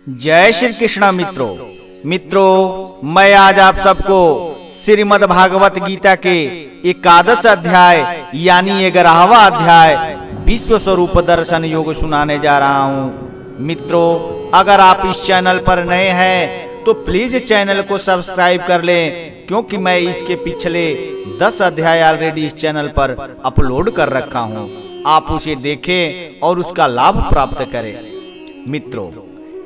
जय श्री कृष्ण मित्रों, मैं आज आप सबको श्रीमद् भागवत गीता के एकादश अध्याय यानी 11वां अध्याय विश्व स्वरूप दर्शन योग सुनाने जा रहा हूँ। मित्रों, अगर आप इस चैनल पर नए हैं तो प्लीज चैनल को सब्सक्राइब कर लें, क्योंकि मैं इसके पिछले 10 अध्याय ऑलरेडी इस चैनल पर अपलोड कर रखा हूँ। आप उसे देखें और उसका लाभ प्राप्त करें। मित्रों,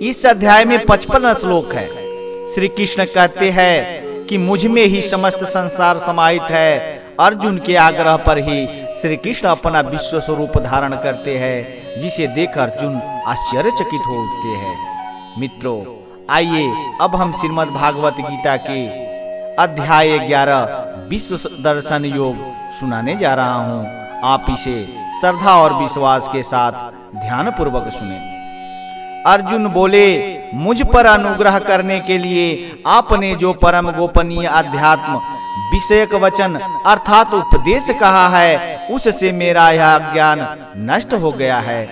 इस अध्याय में 55 श्लोक है। श्री कृष्ण कहते हैं कि मुझ में ही समस्त संसार समाहित है। अर्जुन के आग्रह पर ही श्री कृष्ण अपना विश्व स्वरूप धारण करते हैं, जिसे देख अर्जुन आश्चर्यचकित हो उठते हैं। मित्रों, आइए अब हम श्रीमद् भागवत गीता के अध्याय 11 विश्व दर्शन योग सुनाने जा रहा हूँ। आप इसे श्रद्धा और विश्वास के साथ ध्यान पूर्वक सुने। अर्जुन बोले, मुझ पर अनुग्रह करने के लिए आपने जो परम गोपनीय अध्यात्म विषयक वचन अर्थात उपदेश कहा है, उससे मेरा यह ज्ञान नष्ट हो गया है।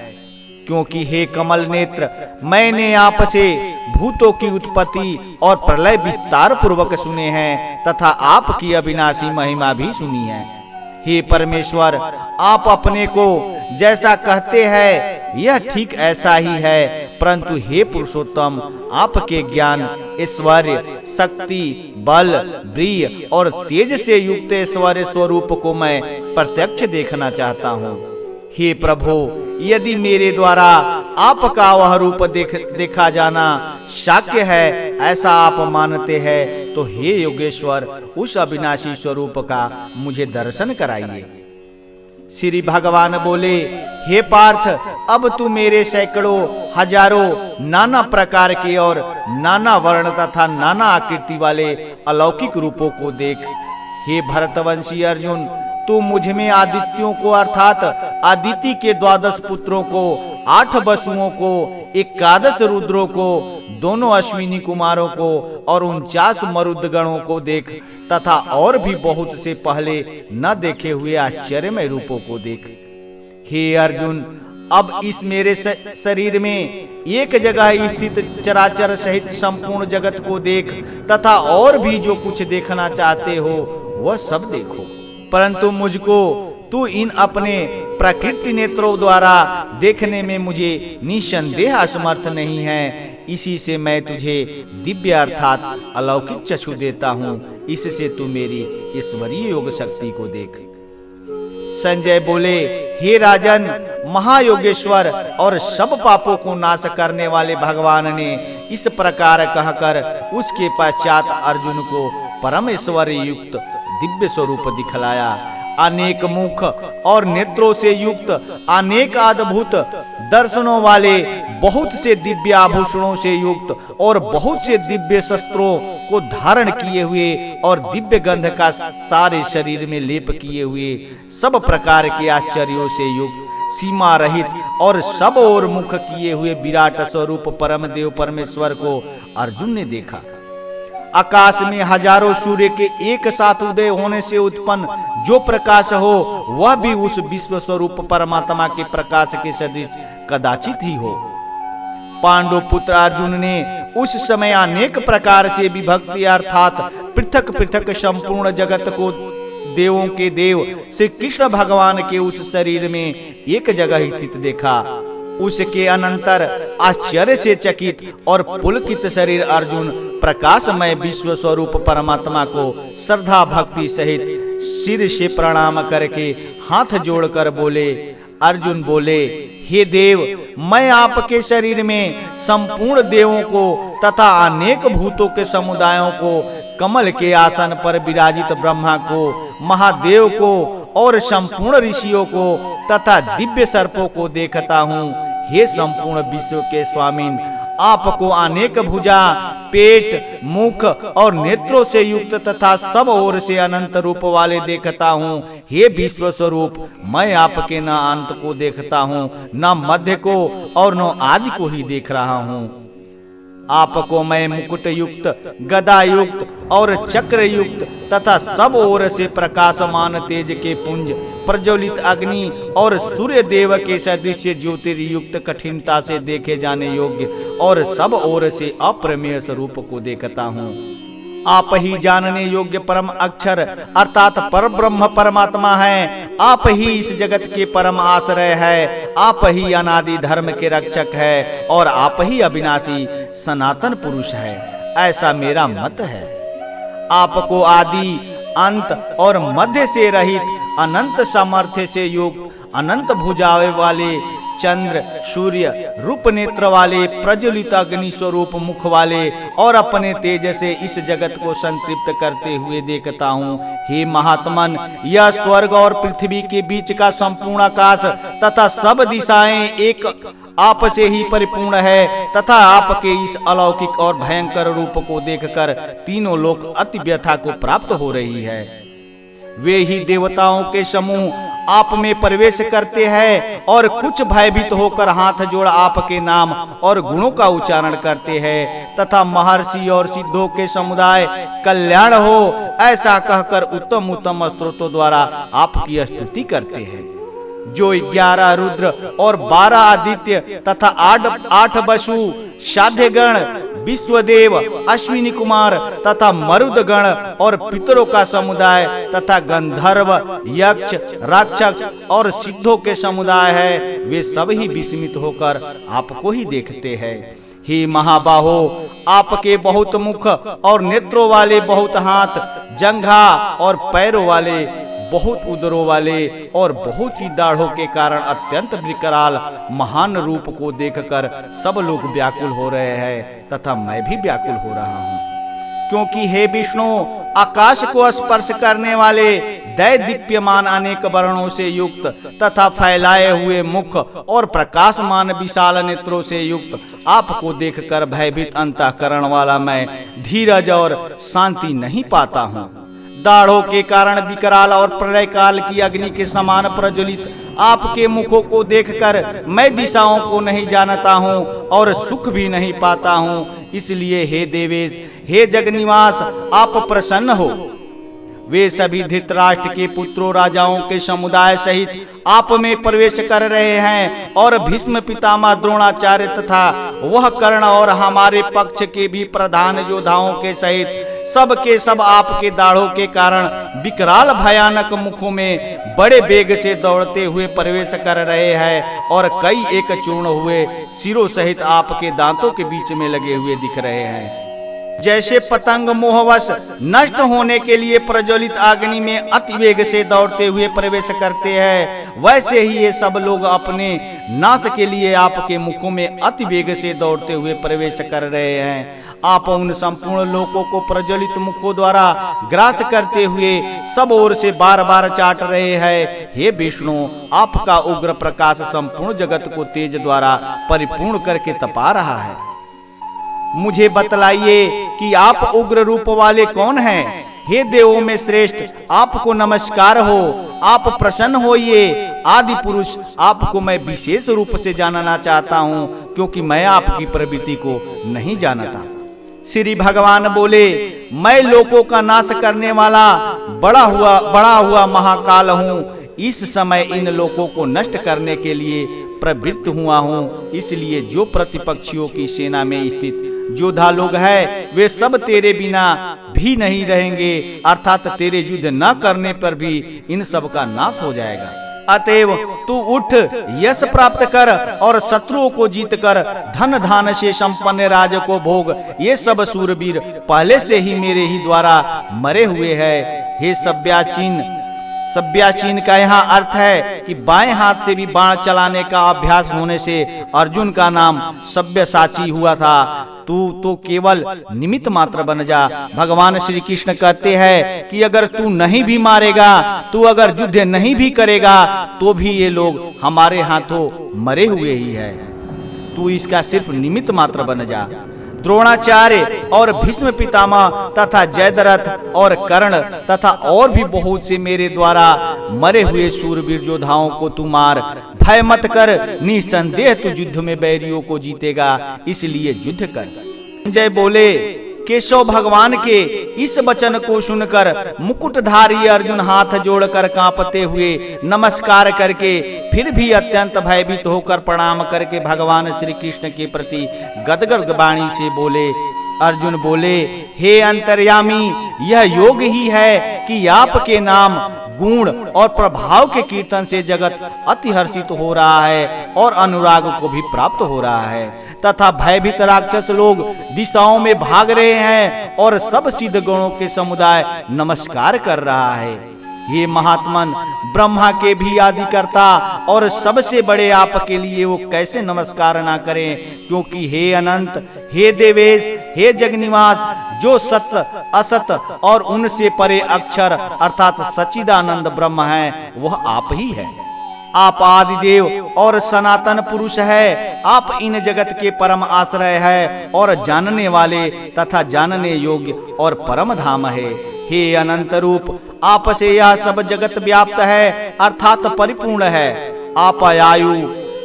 क्योंकि हे कमल नेत्र, मैंने आपसे भूतों की उत्पत्ति और प्रलय विस्तार पूर्वक सुने हैं तथा आपकी अविनाशी महिमा भी सुनी है। हे परमेश्वर, आप अपने को जैसा कहते हैं यह ठीक ऐसा ही है, परंतु हे पुरुषोत्तम, आपके ज्ञान, ऐश्वर्य, शक्ति, बल, वीर्य और तेज से युक्त ऐश्वर्य स्वरूप को मैं प्रत्यक्ष देखना चाहता हूँ। हे प्रभु, यदि मेरे द्वारा आपका वह रूप देखा जाना शक्य है, ऐसा आप मानते हैं, तो हे योगेश्वर, उस अविनाशी स्वरूप का मुझे दर्शन कराइए। श्री भगवान बोले, हे पार्थ, अब तू मेरे सैकड़ों हजारों नाना प्रकार के और नाना वर्ण तथा नाना आकृति वाले अलौकिक रूपों को देख। हे भरतवंशी अर्जुन, तू मुझ में आदित्यों को अर्थात आदिति के 12 पुत्रों को, 8 वसुओं को, 11 रुद्रों को, दोनों अश्विनी कुमारों को और 49 मरुदगणों को देख तथा और भी बहुत से पहले न देखे हुए आश्चर्यमय रूपों को देख। हे अर्जुन, अब इस मेरे शरीर में एक जगह स्थित चराचर सहित संपूर्ण जगत को देख तथा और भी जो कुछ देखना चाहते हो वह सब देखो, परंतु मुझको तू इन अपने प्रकृति नेत्रों द्वारा देखने में मुझे निसंदेह असमर्थ नहीं है। इसी से मैं तुझे दिव्य अर्थात अलौकिक चक्षु देता हूँ, इससे तू मेरी ईश्वरीय योग शक्ति को देख। संजय बोले, हे राजन, महायोगेश्वर और सब पापों को नाश करने वाले भगवान ने इस प्रकार कहकर उसके पश्चात अर्जुन को परम ऐश्वर्य युक्त दिव्य स्वरूप दिखलाया। अनेक मुख और नेत्रों से युक्त, अनेक अद्भुत दर्शनों वाले, बहुत से दिव्य आभूषणों से युक्त और बहुत से दिव्य शस्त्रों को धारण किए हुए और दिव्य गंध का सारे शरीर में लेप किए हुए, सब प्रकार के आश्चर्यों से युक्त, सीमा रहित और सब ओर मुख किए हुए विराट स्वरूप परम देव परमेश्वर को अर्जुन ने देखा। आकाश में हजारों सूर्य के एक साथ उदय होने से उत्पन्न जो प्रकाश हो, वह भी उस विश्व स्वरूप परमात्मा के प्रकाश के सदृश कदाचित ही हो। पांडु पुत्र अर्जुन ने उस समय अनेक प्रकार से विभक्ति अर्थात पृथक पृथक संपूर्ण जगत को देवों के देव श्री कृष्ण भगवान के उस शरीर में एक जगह स्थित देखा। उसके अनंतर आश्चर्य से चकित और पुलकित शरीर अर्जुन प्रकाशमय विश्व स्वरूप परमात्मा को श्रद्धा भक्ति सहित सिर से प्रणाम करके हाथ जोड़कर बोले। अर्जुन बोले, हे देव, मैं आपके शरीर में संपूर्ण देवों को तथा अनेक भूतों के समुदायों को, कमल के आसन पर विराजित ब्रह्मा को, महादेव को और संपूर्ण ऋषियों को तथा दिव्य सर्पों को देखता हूँ। हे संपूर्ण विश्व के स्वामीन, आपको अनेक भुजा, पेट, मुख और नेत्रों से युक्त तथा सब ओर से अनंत रूप वाले देखता हूँ। हे विश्व स्वरूप, मैं आपके न अंत को देखता हूँ, न मध्य को और न आदि को ही देख रहा हूँ। आपको मैं मुकुट युक्त, गदा युक्त और चक्र युक्त तथा सब ओर से प्रकाशमान तेज के पुंज प्रज्वलित अग्नि और सूर्य देव के सदृश ज्योतिर्युक्त कठिनता से देखे जाने योग्य और सब ओर से अप्रमेय स्वरूप को देखता हूँ। आप ही जानने योग्य परम अक्षर अर्थात पर ब्रह्म परमात्मा है। आप ही इस जगत के परम आश्रय है। आप ही अनादि धर्म के रक्षक है और आप ही अविनाशी सनातन पुरुष है, ऐसा मेरा मत है। आपको आदि अंत और मध्य से रहित अनंत सामर्थ्य से युक्त अनंत भुजाएं वाले चंद्र सूर्य रूप नेत्र वाले प्रज्वलित अग्नि स्वरूप मुख वाले और अपने तेज से इस जगत को संतृप्त करते हुए देखता हूँ। हे महात्मन, यह स्वर्ग और पृथ्वी के बीच का संपूर्ण आकाश तथा सब दिशाएं एक आप से ही परिपूर्ण है तथा आपके इस अलौकिक और भयंकर रूप को देखकर तीनों लोक अति व्यथा को प्राप्त हो रही है। वे ही देवताओं के समूह आप में प्रवेश करते हैं और कुछ भयभीत होकर हाथ जोड़ आपके नाम और गुणों का उच्चारण करते हैं तथा महर्षि और सिद्धों के समुदाय कल्याण हो ऐसा कहकर उत्तम उत्तम स्तोत्रों द्वारा आपकी स्तुति करते हैं। जो 11 रुद्र और 12 आदित्य तथा 8 वसु साध्यगण विश्वदेव अश्विनी कुमार तथा मरुदगण और पितरों का समुदाय तथा गंधर्व यक्ष राक्षस और सिद्धों के समुदाय है, वे सब ही विस्मित होकर आपको ही देखते हैं। हे महाबाहो, आपके बहुत मुख और नेत्रों वाले बहुत हाथ, जंघा और पैरों वाले बहुत उदरों वाले और बहुत सी दाढ़ों के कारण अत्यंत विकराल महान रूप को देखकर सब लोग व्याकुल हो रहे हैं तथा मैं भी व्याकुल हो रहा हूँ। क्योंकि हे विष्णु, आकाश को स्पर्श करने वाले दै दीप्यमान अनेक वर्णों से युक्त तथा फैलाए हुए मुख और प्रकाशमान विशाल नेत्रों से युक्त आपको देखकर भयभीत अंतःकरण वाला मैं धीरज और शांति नहीं पाता हूँ। दाढ़ों के कारण विकराल और प्रलय काल की अग्नि के समान प्रज्वलित आपके मुखों को देखकर मैं दिशाओं को नहीं जानता हूँ और सुख भी नहीं पाता हूँ। इसलिए हे देवेश, हे जगनिवास, आप प्रसन्न हो। वे सभी धृतराष्ट्र के पुत्रों राजाओं के समुदाय सहित आप में प्रवेश कर रहे हैं और भीष्म पितामह द्रोणाचार्य तथा वह कर्ण और हमारे पक्ष के भी प्रधान योद्धाओं के सहित सब के सब आपके दाढ़ों के कारण विकराल भयानक मुखों में बड़े वेग से दौड़ते हुए प्रवेश कर रहे हैं और कई एक चूर्ण हुए सिरों सहित आपके दांतों के बीच में लगे हुए दिख रहे हैं। जैसे पतंग मोहवश नष्ट होने के लिए प्रज्वलित अग्नि में अति वेग से दौड़ते हुए प्रवेश करते हैं, वैसे ही ये सब लोग अपने नाश के लिए आपके मुखों में अति वेग से दौड़ते हुए प्रवेश कर रहे हैं। आप उन संपूर्ण लोकों को प्रज्वलित मुखों द्वारा ग्रास करते हुए सब ओर से बार बार चाट रहे हैं। हे विष्णु, आपका उग्र प्रकाश संपूर्ण जगत को तेज द्वारा परिपूर्ण करके तपा रहा है। मुझे बतलाइए कि आप उग्र रूप वाले कौन हैं? हे देवों में श्रेष्ठ, आपको नमस्कार हो। आप प्रसन्न होइए। आदि पुरुष, आपको मैं विशेष रूप से जानना चाहता हूँ, क्योंकि मैं आपकी प्रवृत्ति को नहीं जानता। श्री भगवान बोले, मैं लोकों का नाश करने वाला बड़ा हुआ महाकाल हूँ। इस समय इन लोकों को नष्ट करने के लिए प्रवृत्त हुआ हूँ। इसलिए जो प्रतिपक्षियों की सेना में स्थित योद्धा लोग हैं, वे सब तेरे बिना भी नहीं रहेंगे, अर्थात तेरे युद्ध न करने पर भी इन सब का नाश हो जाएगा। अतएव तू उठ, यश प्राप्त कर और शत्रुओं को जीत कर धन धान से संपन्न राज्य को भोग। ये सब सूरवीर पहले से ही मेरे ही द्वारा मरे हुए हैं। हे सव्याचीन का यहाँ अर्थ है कि बाएं हाथ से भी बाण चलाने का अभ्यास होने से अर्जुन का नाम सव्यसाची हुआ था। तू तो केवल निमित्त मात्र बन जा। भगवान श्री कृष्ण कहते हैं कि अगर तू नहीं भी मारेगा, तू अगर युद्ध नहीं भी करेगा, तो भी ये लोग हमारे हाथों मरे हुए ही है। तू इसका सिर्फ निमित्त मात्र बन जा। द्रोणाचार्य और भीष्म पितामह तथा जयद्रथ और कर्ण तथा और भी बहुत से मेरे द्वारा मरे हुए सूरवीर योद्धाओं को तू मार। भय मत कर, निसंदेह तू युद्ध में बैरियों को जीतेगा, इसलिए युद्ध कर। जय बोले, केशव भगवान के इस वचन को सुनकर मुकुटधारी अर्जुन हाथ जोड़कर कांपते हुए नमस्कार करके फिर भी अत्यंत भयभीत होकर प्रणाम करके भगवान श्री कृष्ण के प्रति गदगद वाणी से बोले। अर्जुन बोले, हे अंतर्यामी, यह योग ही है कि आपके नाम, गुण और प्रभाव के कीर्तन से जगत अति हर्षित हो रहा है और अनुराग को भी प्राप्त हो रहा है तथा भयभीत राक्षस लोग दिशाओं में भाग रहे हैं और सब सिद्ध गणों के समुदाय नमस्कार कर रहा है। ये महात्मन, ब्रह्मा के भी आदिकर्ता और सबसे बड़े आपके लिए वो कैसे नमस्कार ना करें, क्योंकि हे अनंत, हे देवेश, हे जगनिवास, जो सत्य, असत और उनसे परे अक्षर अर्थात सच्चिदानंद ब्रह्म है, वह आप ही है। आप आदिदेव और सनातन पुरुष है। आप इन जगत के परम आश्रय है और जानने वाले तथा जानने योग्य और परम धाम है। हे अनंत रूप, आप से यह सब जगत व्याप्त है अर्थात परिपूर्ण है। आप आयु,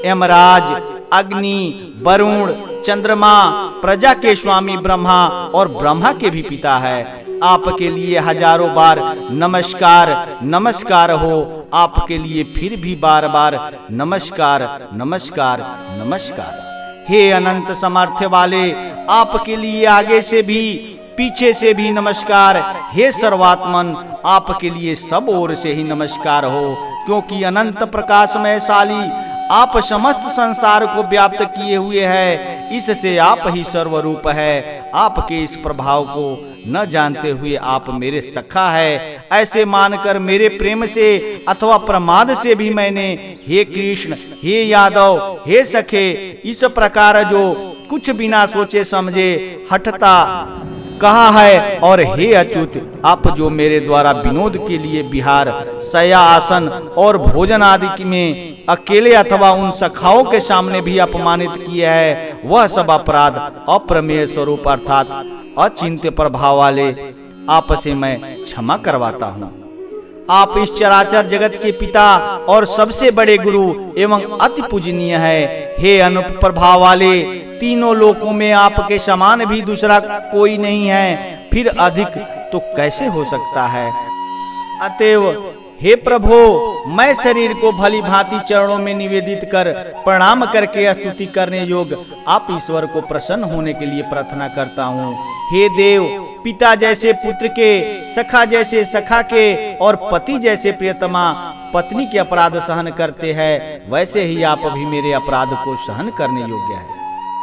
यमराज, अग्नि, वरुण, चंद्रमा, प्रजा के स्वामी ब्रह्मा और ब्रह्मा के भी पिता है। आपके लिए हजारों बार नमस्कार नमस्कार हो। आपके लिए फिर भी बार बार नमस्कार नमस्कार नमस्कार। हे अनंत सामर्थ्य वाले, आपके लिए आगे से भी पीछे से भी नमस्कार। हे सर्वात्मन, आपके लिए सब ओर से ही नमस्कार हो, क्योंकि अनंत प्रकाशमयशाली आप समस्त संसार को व्याप्त किए हुए है। इससे आप ही सर्वरूप है। आपके इस प्रभाव को न जानते हुए आप मेरे सखा है, ऐसे मानकर मेरे प्रेम से अथवा प्रमाद से भी मैंने हे कृष्ण, हे यादव, हे सखे, इस प्रकार जो कुछ बिना सोचे समझे हठता कहा है। और हे अच्युत, आप जो मेरे द्वारा विनोद के लिए विहार, शय्या, आसन और भोजन आदि में अकेले अथवा उन सखाओं के सामने भी अपमानित किया है, वह सब अपराध अप्रमेय स्वरूप अर्थात अचिंत्य प्रभाव वाले आप से मैं क्षमा करवाता हूँ। आप इस चराचर जगत के पिता और सबसे बड़े गुरु एवं अति पूजनीय है। हे अनुप प्रभाव वाले, तीनों लोकों में आपके समान भी दूसरा कोई नहीं है, फिर अधिक तो कैसे हो सकता है। अतएव हे प्रभु, मैं शरीर को भली भांति चरणों में निवेदित कर प्रणाम करके स्तुति करने योग्य आप ईश्वर को प्रसन्न होने के लिए प्रार्थना करता हूँ। हे देव, पिता जैसे पुत्र के, सखा जैसे सखा के और पति जैसे प्रियतमा पत्नी के अपराध सहन करते हैं, वैसे ही आप भी मेरे अपराध को सहन करने योग्य है।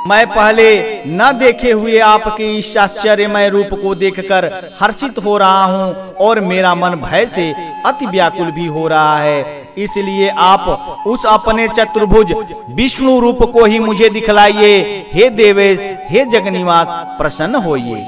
मैं पहले न देखे हुए आपके इस आश्चर्यमय रूप को देखकर हर्षित हो रहा हूँ और मेरा मन भय से अति व्याकुल भी हो रहा है। इसलिए आप उस अपने चतुर्भुज विष्णु रूप को ही मुझे दिखलाइए। हे देवेश, हे जगनिवास, प्रसन्न होइए।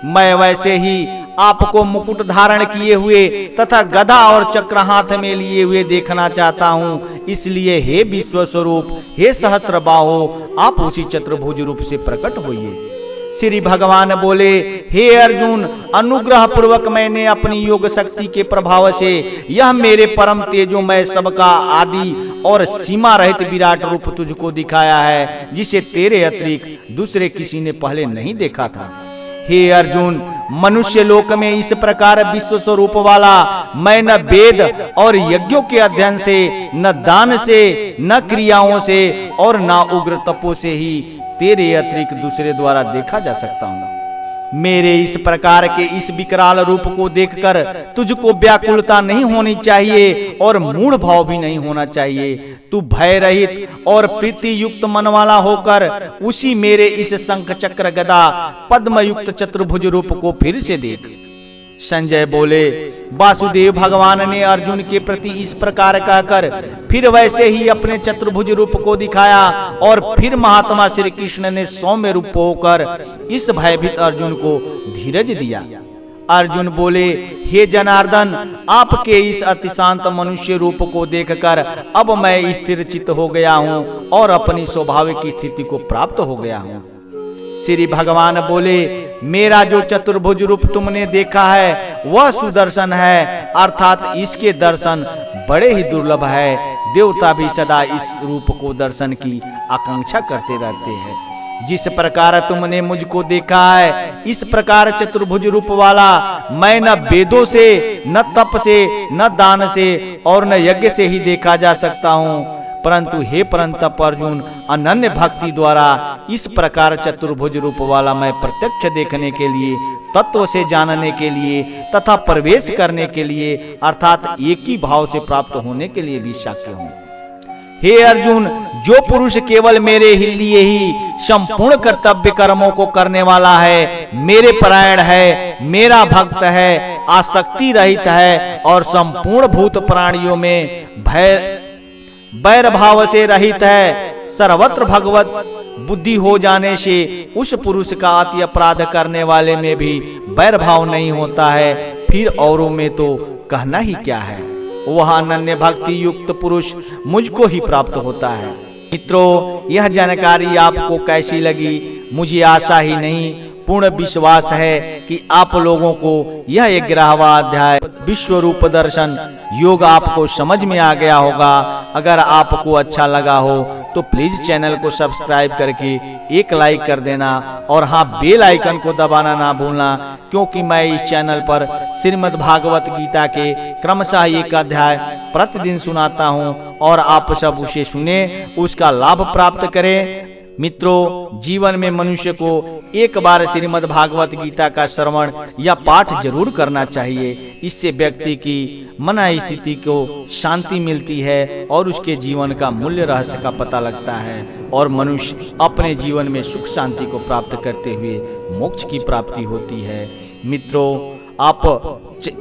मैं वैसे ही आपको मुकुट धारण किए हुए तथा गदा और चक्र हाथ में लिए हुए देखना चाहता हूँ। इसलिए हे विश्व स्वरूप, हे सहस्त्रबाहो, आप उसी चतुर्भुज रूप से प्रकट होइए। श्री भगवान बोले, हे अर्जुन, अनुग्रह पूर्वक मैंने अपनी योग शक्ति के प्रभाव से यह मेरे परम तेजोमय सबका आदि और सीमा रहित विराट रूप तुझको दिखाया है, जिसे तेरे अतिरिक्त दूसरे किसी ने पहले नहीं देखा था। हे अर्जुन, मनुष्य लोक में इस प्रकार विश्व स्वरूप वाला मैं न वेद और यज्ञों के अध्ययन से, न दान से, न क्रियाओं से और न उग्र तपों से ही तेरे अतिरिक्त दूसरे द्वारा देखा जा सकता हूँ। मेरे इस प्रकार के इस विकराल रूप को देखकर तुझको व्याकुलता नहीं होनी चाहिए और मूढ़ भाव भी नहीं होना चाहिए। तू भय रहित और प्रीति युक्त मन वाला होकर उसी मेरे इस शंख चक्र गदा पद्म युक्त चतुर्भुज रूप को फिर से देख। संजय बोले, वासुदेव भगवान ने अर्जुन के प्रति इस प्रकार कहकर फिर वैसे ही अपने चतुर्भुज रूप को दिखाया और फिर महात्मा श्री कृष्ण ने सौम्य रूप होकर इस भयभीत अर्जुन को धीरज दिया। अर्जुन बोले, हे जनार्दन, आपके इस अति शांत मनुष्य रूप को देखकर अब मैं स्थिर चित्त हो गया हूँ और अपनी स्वाभाविक स्थिति को प्राप्त हो गया हूँ। श्री भगवान बोले, मेरा जो चतुर्भुज रूप तुमने देखा है वह सुदर्शन है, अर्थात इसके दर्शन बड़े ही दुर्लभ है। देवता भी सदा इस रूप को दर्शन की आकांक्षा करते रहते हैं। जिस प्रकार तुमने मुझको देखा है, इस प्रकार चतुर्भुज रूप वाला मैं न वेदों से, न तप से, न दान से और न यज्ञ से ही देखा जा सकता हूँ। परंतु हे परंतप अर्जुन, अनन्य भक्ति द्वारा इस प्रकार चतुर्भुज रूप वाला मैं प्रत्यक्ष देखने के लिए, तत्व से जानने के लिए तथा प्रवेश करने के लिए अर्थात एक ही भाव से प्राप्त होने के लिए भी साक्ष्य हूँ। हे अर्जुन, जो पुरुष केवल मेरे लिए ही संपूर्ण कर्तव्य कर्मों को करने वाला है, मेरे परायण है, मेरा भक्त है, आसक्ति रहित है और संपूर्ण भूत प्राणियों में वैर भाव से रहित है, सर्वत्र भगवत बुद्धि हो जाने से उस पुरुष का अति अपराध करने वाले में भी वैर भाव नहीं होता है, फिर औरों में तो कहना ही क्या है। वह अनन्य भक्ति युक्त पुरुष मुझको ही प्राप्त होता है। मित्रों, यह जानकारी आपको कैसी लगी? मुझे आशा ही नहीं पूर्ण विश्वास है कि आप लोगों को यह 11वां अध्याय विश्व रूप दर्शन योग आपको समझ में आ गया होगा। अगर आपको अच्छा लगा हो तो प्लीज चैनल को सब्सक्राइब करके एक लाइक कर देना और हाँ, बेल आइकन को दबाना ना भूलना, क्योंकि मैं इस चैनल पर श्रीमद् भागवत गीता के क्रमशः एक अध्याय प्रतिदिन सुनाता हूँ और आप सब उसे सुने, उसका लाभ प्राप्त करें। मित्रों, जीवन में मनुष्य को एक बार श्रीमद् भागवत गीता का श्रवण या पाठ जरूर करना चाहिए। इससे व्यक्ति की मन स्थिति को शांति मिलती है और उसके जीवन का मूल्य रहस्य का पता लगता है और मनुष्य अपने जीवन में सुख शांति को प्राप्त करते हुए मोक्ष की प्राप्ति होती है। मित्रों, आप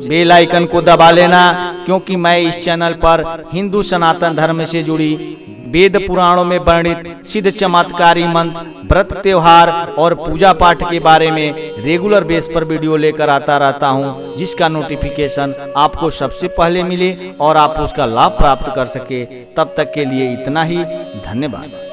बेल आइकन को दबा लेना, क्योंकि मैं इस चैनल पर हिंदू सनातन धर्म से जुड़ी वेद पुराणों में वर्णित सिद्ध चमत्कारी मंत्र, व्रत, त्योहार और पूजा पाठ के बारे में रेगुलर बेस पर वीडियो लेकर आता रहता हूं, जिसका नोटिफिकेशन आपको सबसे पहले मिले और आप उसका लाभ प्राप्त कर सके। तब तक के लिए इतना ही, धन्यवाद।